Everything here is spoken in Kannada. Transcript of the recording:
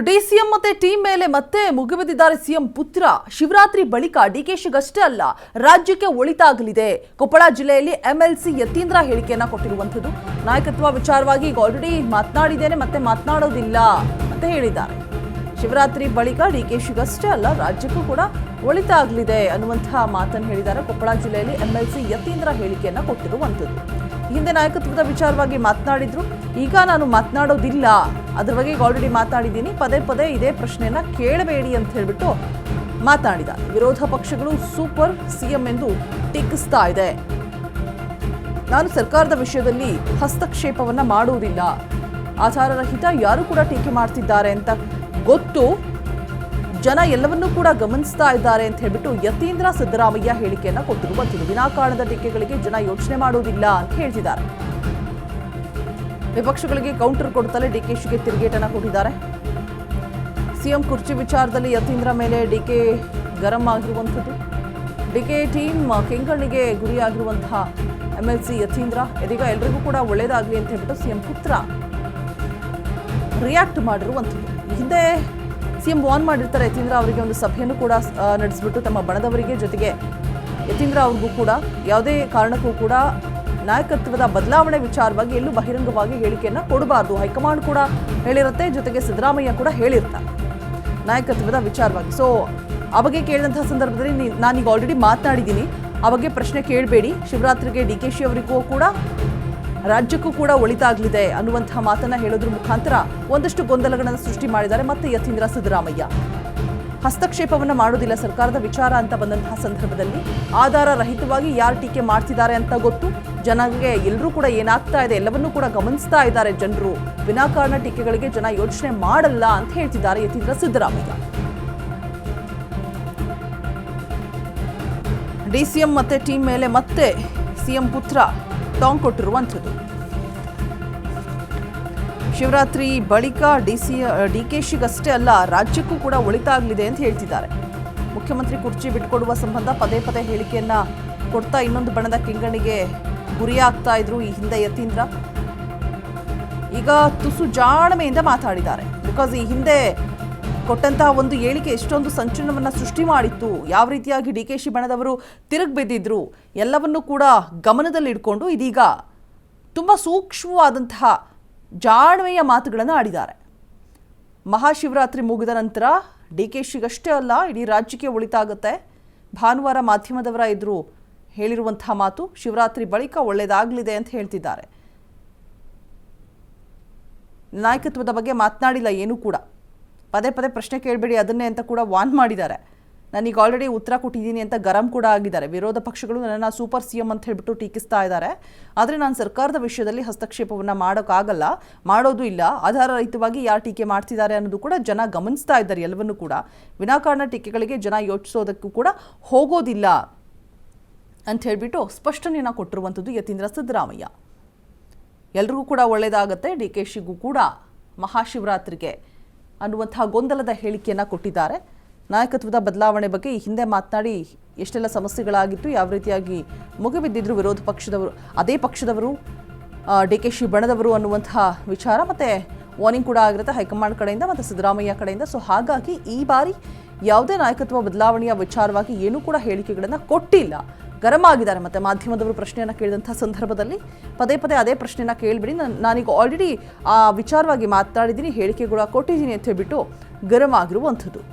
ಡಿಸಿಎಂ ಮತ್ತೆ ಟೀಮ್ ಮೇಲೆ ಮತ್ತೆ ಮುಗಿಬಿದ್ದಿದ್ದಾರೆ ಸಿಎಂ ಪುತ್ರ. ಶಿವರಾತ್ರಿ ಬಳಿಕ ಡಿಕೆಶಿಗಷ್ಟೇ ಅಲ್ಲ, ರಾಜ್ಯಕ್ಕೆ ಒಳಿತಾಗಲಿದೆ. ಕೊಪ್ಪಳ ಜಿಲ್ಲೆಯಲ್ಲಿ ಎಂಎಲ್ಸಿ ಯತೀಂದ್ರ ಹೇಳಿಕೆಯನ್ನ ಕೊಟ್ಟಿರುವಂತದ್ದು. ನಾಯಕತ್ವ ವಿಚಾರವಾಗಿ ಈಗ ಆಲ್ರೆಡಿ ಮಾತನಾಡಿದ್ದೇನೆ, ಮತ್ತೆ ಮಾತನಾಡೋದಿಲ್ಲ ಅಂತ ಹೇಳಿದ್ದಾರೆ. ಶಿವರಾತ್ರಿ ಬಳಿಕ ಡಿಕೆಶಿಗಷ್ಟೇ ಅಲ್ಲ, ರಾಜ್ಯಕ್ಕೂ ಕೂಡ ಒಳಿತಾಗಲಿದೆ ಅನ್ನುವಂತಹ ಮಾತನ್ನು ಹೇಳಿದ್ದಾರೆ. ಕೊಪ್ಪಳ ಜಿಲ್ಲೆಯಲ್ಲಿ ಎಂಎಲ್ಸಿ ಯತೀಂದ್ರ ಹೇಳಿಕೆಯನ್ನ ಕೊಟ್ಟಿರುವಂತದ್ದು. ಹಿಂದೆ ನಾಯಕತ್ವದ ವಿಚಾರವಾಗಿ ಮಾತನಾಡಿದ್ರು, ಈಗ ನಾನು ಮಾತನಾಡೋದಿಲ್ಲ, ಅದ್ರ ಬಗ್ಗೆ ಆಲ್ರೆಡಿ ಮಾತಾಡಿದ್ದೀನಿ, ಪದೇ ಪದೇ ಇದೇ ಪ್ರಶ್ನೆಯನ್ನ ಕೇಳಬೇಡಿ ಅಂತ ಹೇಳ್ಬಿಟ್ಟು ಮಾತನಾಡಿದ. ವಿರೋಧ ಪಕ್ಷಗಳು ಸೂಪರ್ ಸಿಎಂ ಎಂದು ಟೀಕಿಸ್ತಾ ಇದೆ. ನಾನು ಸರ್ಕಾರದ ವಿಷಯದಲ್ಲಿ ಹಸ್ತಕ್ಷೇಪವನ್ನ ಮಾಡುವುದಿಲ್ಲ, ಆಧಾರರಹಿತ ಯಾರು ಕೂಡ ಟೀಕೆ ಮಾಡ್ತಿದ್ದಾರೆ ಅಂತ ಗೊತ್ತು, ಜನ ಎಲ್ಲವನ್ನೂ ಕೂಡ ಗಮನಿಸ್ತಾ ಇದ್ದಾರೆ ಅಂತ ಹೇಳ್ಬಿಟ್ಟು ಯತೀಂದ್ರ ಸಿದ್ದರಾಮಯ್ಯ ಹೇಳಿಕೆಯನ್ನ ಕೊಟ್ಟಿರುವಂಥದ್ದು. ವಿನಾಕಾರಣದ ಟೀಕೆಗಳಿಗೆ ಜನ ಯೋಚನೆ ಮಾಡುವುದಿಲ್ಲ ಅಂತ ಹೇಳ್ತಿದ್ದಾರೆ. ವಿಪಕ್ಷಗಳಿಗೆ ಕೌಂಟರ್ ಕೊಡುತ್ತಲೇ ಡಿಕೆಶಿಗೆ ತಿರುಗೇಟನ್ನ ಕೊಟ್ಟಿದ್ದಾರೆ. ಸಿಎಂ ಕುರ್ಚಿ ವಿಚಾರದಲ್ಲಿ ಯತೀಂದ್ರ ಮೇಲೆ ಡಿಕೆ ಗರಂ ಆಗಿರುವಂಥದ್ದು. ಡಿಕೆ ಟೀಮ್ ಕೆಂಗಣ್ಣಿಗೆ ಗುರಿಯಾಗಿರುವಂತಹ ಎಂಎಲ್ಸಿ ಯತೀಂದ್ರ ಇದೀಗ ಎಲ್ರಿಗೂ ಕೂಡ ಒಳ್ಳೇದಾಗಲಿ ಅಂತ ಹೇಳ್ಬಿಟ್ಟು ಸಿಎಂ ಪುತ್ರ ರಿಯಾಕ್ಟ್ ಮಾಡಿರುವಂಥದ್ದು. ಹಿಂದೆ ಸಿಎಂ ವಾರ್ನ್ ಮಾಡಿರ್ತಾರೆ ಯತೀಂದ್ರ ಅವರಿಗೆ, ಒಂದು ಸಭೆಯನ್ನು ಕೂಡ ನಡೆಸಿಬಿಟ್ಟು ತಮ್ಮ ಬಣದವರಿಗೆ, ಜೊತೆಗೆ ಯತೀಂದ್ರ ಅವ್ರಿಗೂ ಕೂಡ ಯಾವುದೇ ಕಾರಣಕ್ಕೂ ಕೂಡ ನಾಯಕತ್ವದ ಬದಲಾವಣೆ ವಿಚಾರವಾಗಿ ಎಲ್ಲೂ ಬಹಿರಂಗವಾಗಿ ಹೇಳಿಕೆಯನ್ನು ಕೊಡಬಾರ್ದು. ಹೈಕಮಾಂಡ್ ಕೂಡ ಹೇಳಿರುತ್ತೆ, ಜೊತೆಗೆ ಸಿದ್ದರಾಮಯ್ಯ ಕೂಡ ಹೇಳಿರ್ತಾರೆ ನಾಯಕತ್ವದ ವಿಚಾರವಾಗಿ. ಸೊ ಆ ಬಗ್ಗೆ ಕೇಳಿದಂತಹ ಸಂದರ್ಭದಲ್ಲಿ ನಾನೀಗ ಆಲ್ರೆಡಿ ಮಾತನಾಡಿದ್ದೀನಿ, ಆ ಬಗ್ಗೆ ಪ್ರಶ್ನೆ ಕೇಳಬೇಡಿ, ಶಿವರಾತ್ರಿಗೆ ಡಿಕೆಶಿ ಅವರಿಗೂ ಕೂಡ ರಾಜ್ಯಕ್ಕೂ ಕೂಡ ಒಳಿತಾಗಲಿದೆ ಅನ್ನುವಂತಹ ಮಾತನ್ನ ಹೇಳೋದ್ರ ಮುಖಾಂತರ ಒಂದಷ್ಟು ಗೊಂದಲಗಳನ್ನು ಸೃಷ್ಟಿ ಮಾಡಿದ್ದಾರೆ. ಮತ್ತೆ ಯತೀಂದ್ರ ಸಿದ್ದರಾಮಯ್ಯ ಹಸ್ತಕ್ಷೇಪವನ್ನ ಮಾಡೋದಿಲ್ಲ ಸರ್ಕಾರದ ವಿಚಾರ ಅಂತ ಬಂದಂತಹ ಸಂದರ್ಭದಲ್ಲಿ ಆಧಾರ ರಹಿತವಾಗಿ ಯಾರು ಟೀಕೆ ಮಾಡ್ತಿದ್ದಾರೆ ಅಂತ ಗೊತ್ತು, ಜನರಿಗೆ ಎಲ್ಲರೂ ಕೂಡ ಏನಾಗ್ತಾ ಇದೆ ಎಲ್ಲವನ್ನೂ ಕೂಡ ಗಮನಿಸ್ತಾ ಇದ್ದಾರೆ ಜನರು, ವಿನಾಕಾರಣ ಟೀಕೆಗಳಿಗೆ ಜನ ಯೋಚನೆ ಮಾಡಲ್ಲ ಅಂತ ಹೇಳ್ತಿದ್ದಾರೆ ಯತೀಂದ್ರ ಸಿದ್ದರಾಮಯ್ಯ. ಡಿಸಿಎಂ ಮತ್ತೆ ಟೀಮ್ ಮೇಲೆ ಮತ್ತೆ ಸಿಎಂ ಪುತ್ರ ಟಾಂಗ್ ಕೊಟ್ಟಿರುವಂಥದ್ದು. ಶಿವರಾತ್ರಿ ಬಳಿಕ ಡಿಕೆಶಿಗಷ್ಟೇ ಅಲ್ಲ, ರಾಜ್ಯಕ್ಕೂ ಕೂಡ ಒಳಿತಾಗಲಿದೆ ಅಂತ ಹೇಳ್ತಿದ್ದಾರೆ. ಮುಖ್ಯಮಂತ್ರಿ ಕುರ್ಚಿ ಬಿಟ್ಟುಕೊಡುವ ಸಂಬಂಧ ಪದೇ ಪದೇ ಹೇಳಿಕೆಯನ್ನ ಕೊಡ್ತಾ ಇನ್ನೊಂದು ಬಣದ ಕೆಂಗಣ್ಣಿಗೆ ಗುರಿಯಾಗ್ತಾ ಇದ್ರು ಈ ಹಿಂದೆ ಯತೀಂದ್ರ. ಈಗ ತುಸು ಜಾಣ್ಮೆಯಿಂದ ಮಾತಾಡಿದ್ದಾರೆ. ಬಿಕಾಸ್ ಈ ಹಿಂದೆ ಕೊಟ್ಟಂತಹ ಒಂದು ಹೇಳಿಕೆ ಎಷ್ಟೊಂದು ಸಂಚಲನವನ್ನ ಸೃಷ್ಟಿ ಮಾಡಿತ್ತು, ಯಾವ ರೀತಿಯಾಗಿ ಡಿಕೆಶಿ ಬಣದವರು ತಿರುಗಿಬಿದ್ದಿದ್ರು ಎಲ್ಲವನ್ನೂ ಕೂಡ ಗಮನದಲ್ಲಿಟ್ಕೊಂಡು ಇದೀಗ ತುಂಬ ಸೂಕ್ಷ್ಮವಾದಂತಹ ಜಾಣ್ಮೆಯ ಮಾತುಗಳನ್ನು ಆಡಿದ್ದಾರೆ. ಮಹಾಶಿವರಾತ್ರಿ ಮುಗಿದ ನಂತರ ಡಿಕೆಶಿಗಷ್ಟೇ ಅಲ್ಲ, ಇಡೀ ರಾಜ್ಯಕ್ಕೆ ಒಳಿತಾಗುತ್ತೆ. ಭಾನುವಾರ ಮಾಧ್ಯಮದವರ ಎದುರು ಹೇಳಿರುವಂತಹ ಮಾತು, ಶಿವರಾತ್ರಿ ಬಳಿಕ ಒಳ್ಳೆಯದಾಗಲಿದೆ ಅಂತ ಹೇಳ್ತಿದ್ದಾರೆ. ನಾಯಕತ್ವದ ಬಗ್ಗೆ ಮಾತನಾಡಿಲ್ಲ ಏನೂ ಕೂಡ, ಪದೇ ಪದೇ ಪ್ರಶ್ನೆ ಕೇಳಬೇಡಿ ಅದನ್ನೇ ಅಂತ ಕೂಡ ವಾರ್ನ್ ಮಾಡಿದ್ದಾರೆ. ನಾನೀಗ ಆಲ್ರೆಡಿ ಉತ್ತರ ಕೊಟ್ಟಿದ್ದೀನಿ ಅಂತ ಗರಂ ಕೂಡ ಆಗಿದ್ದಾರೆ. ವಿರೋಧ ಪಕ್ಷಗಳು ನನ್ನನ್ನು ಸೂಪರ್ ಸಿಎಂ ಅಂತ ಹೇಳ್ಬಿಟ್ಟು ಟೀಕಿಸ್ತಾ ಇದ್ದಾರೆ. ಆದರೆ ನಾನು ಸರ್ಕಾರದ ವಿಷಯದಲ್ಲಿ ಹಸ್ತಕ್ಷೇಪವನ್ನು ಮಾಡೋಕ್ಕಾಗಲ್ಲ, ಮಾಡೋದು ಇಲ್ಲ, ಆಧಾರರಹಿತವಾಗಿ ಯಾರು ಟೀಕೆ ಮಾಡ್ತಿದ್ದಾರೆ ಅನ್ನೋದು ಕೂಡ ಜನ ಗಮನಿಸ್ತಾ ಇದ್ದಾರೆ ಎಲ್ಲವನ್ನೂ ಕೂಡ, ವಿನಾಕಾರಣ ಟೀಕೆಗಳಿಗೆ ಜನ ಯೋಚಿಸೋದಕ್ಕೂ ಕೂಡ ಹೋಗೋದಿಲ್ಲ ಅಂತ ಹೇಳ್ಬಿಟ್ಟು ಸ್ಪಷ್ಟನೆಯನ್ನು ಕೊಟ್ಟಿರುವಂಥದ್ದು ಯತೀಂದ್ರ ಸಿದ್ದರಾಮಯ್ಯ. ಎಲ್ರಿಗೂ ಕೂಡ ಒಳ್ಳೆಯದಾಗತ್ತೆ, ಡಿಕೆಶಿಗೂ ಕೂಡ ಮಹಾಶಿವರಾತ್ರಿಗೆ ಅನ್ನುವಂತಹ ಗೊಂದಲದ ಹೇಳಿಕೆಯನ್ನು ಕೊಟ್ಟಿದ್ದಾರೆ. ನಾಯಕತ್ವದ ಬದಲಾವಣೆ ಬಗ್ಗೆ ಈ ಹಿಂದೆ ಮಾತನಾಡಿ ಎಷ್ಟೆಲ್ಲ ಸಮಸ್ಯೆಗಳಾಗಿತ್ತು, ಯಾವ ರೀತಿಯಾಗಿ ಮುಗಿಬಿದ್ದಿದ್ರು ವಿರೋಧ ಪಕ್ಷದವರು, ಅದೇ ಪಕ್ಷದವರು, ಡಿಕೆಶಿ ಬಣದವರು ಅನ್ನುವಂತಹ ವಿಚಾರ ಮತ್ತೆ ವಾರ್ನಿಂಗ್ ಕೂಡ ಆಗಿರುತ್ತೆ ಹೈಕಮಾಂಡ್ ಕಡೆಯಿಂದ ಮತ್ತು ಸಿದ್ದರಾಮಯ್ಯ ಕಡೆಯಿಂದ. ಸೊ ಹಾಗಾಗಿ ಈ ಬಾರಿ ಯಾವುದೇ ನಾಯಕತ್ವ ಬದಲಾವಣೆಯ ವಿಚಾರವಾಗಿ ಏನೂ ಕೂಡ ಹೇಳಿಕೆಗಳನ್ನು ಕೊಟ್ಟಿಲ್ಲ, ಗರಂ ಆಗಿದ್ದಾರೆ. ಮತ್ತು ಮಾಧ್ಯಮದವರು ಪ್ರಶ್ನೆಯನ್ನು ಕೇಳಿದಂಥ ಸಂದರ್ಭದಲ್ಲಿ ಪದೇ ಪದೇ ಅದೇ ಪ್ರಶ್ನೆಯನ್ನು ಕೇಳಿಬಿಡಿ, ನಾನೀಗ ಆಲ್ರೆಡಿ ಆ ವಿಚಾರವಾಗಿ ಮಾತನಾಡಿದ್ದೀನಿ, ಹೇಳಿಕೆ ಕೂಡ ಕೊಟ್ಟಿದ್ದೀನಿ ಅಂತ ಹೇಳ್ಬಿಟ್ಟು ಗರಂ ಆಗಿರುವಂಥದ್ದು.